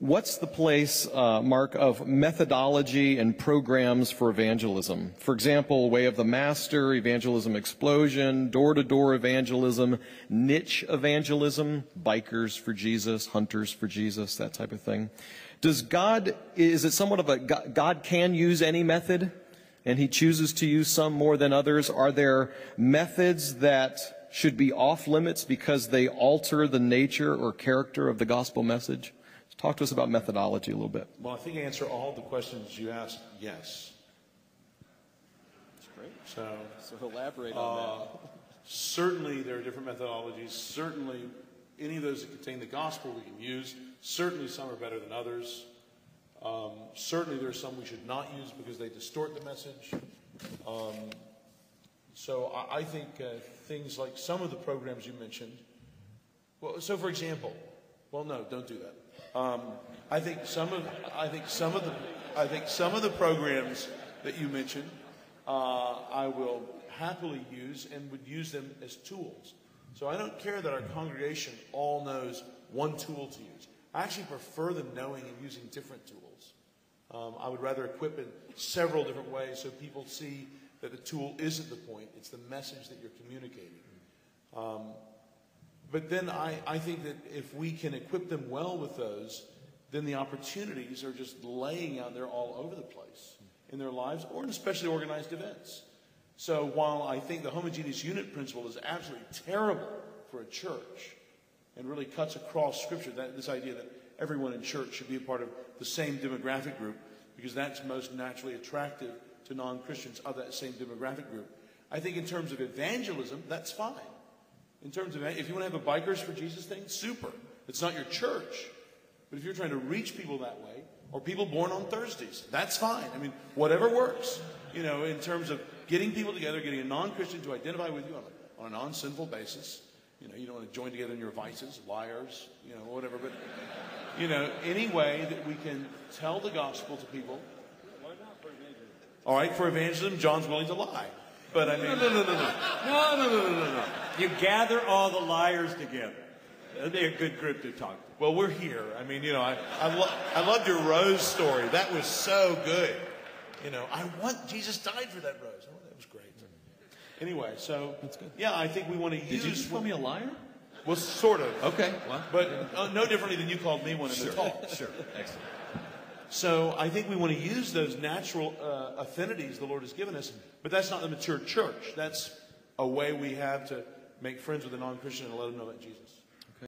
what's the place, Mark, of methodology and programs for evangelism? For example, Way of the Master, Evangelism Explosion, door-to-door evangelism, niche evangelism, bikers for Jesus, hunters for Jesus, that type of thing. Is it somewhat of a, God can use any method, and he chooses to use some more than others? Are there methods that should be off limits because they alter the nature or character of the gospel message? Talk to us about methodology a little bit. Well, I think I answer all the questions you asked, yes. That's great. So elaborate on that. Certainly there are different methodologies. Certainly any of those that contain the gospel we can use. Certainly some are better than others. Certainly there are some we should not use because they distort the message. So I think things like some of the programs you mentioned. Well, so for example, well, no, don't do that. I think some of the programs that you mentioned, I will happily use and would use them as tools. So I don't care that our congregation all knows one tool to use. I actually prefer them knowing and using different tools. I would rather equip in several different ways so people see that the tool isn't the point, it's the message that you're communicating. But then I think that if we can equip them well with those, then the opportunities are just laying out there all over the place in their lives, or in especially organized events. So while I think the homogeneous unit principle is absolutely terrible for a church and really cuts across Scripture, this idea that everyone in church should be a part of the same demographic group because that's most naturally attractive to non-Christians of that same demographic group. I think in terms of evangelism, that's fine. In terms of, if you want to have a Bikers for Jesus thing, super. It's not your church. But if you're trying to reach people that way, or people born on Thursdays, that's fine. I mean, whatever works. You know, in terms of getting people together, getting a non-Christian to identify with you on a non-sinful basis. You know, you don't want to join together in your vices, liars, you know, whatever. But, you know, any way that we can tell the gospel to people. Why not for evangelism? All right, for evangelism, John's willing to lie. But I mean, No. You gather all the liars together. That'd be a good group to talk to. Well, we're here. I mean, you know, I loved your rose story. That was so good. You know, Jesus died for that rose. Oh, that was great. Anyway, so that's good. Yeah, I think we want to use. Did you just call me a liar? Well, sort of. Okay. Well, but no differently than you called me one in the talk. Sure. Excellent. So I think we want to use those natural affinities the Lord has given us, but that's not the mature church. That's a way we have to make friends with a non-Christian and let them know about Jesus.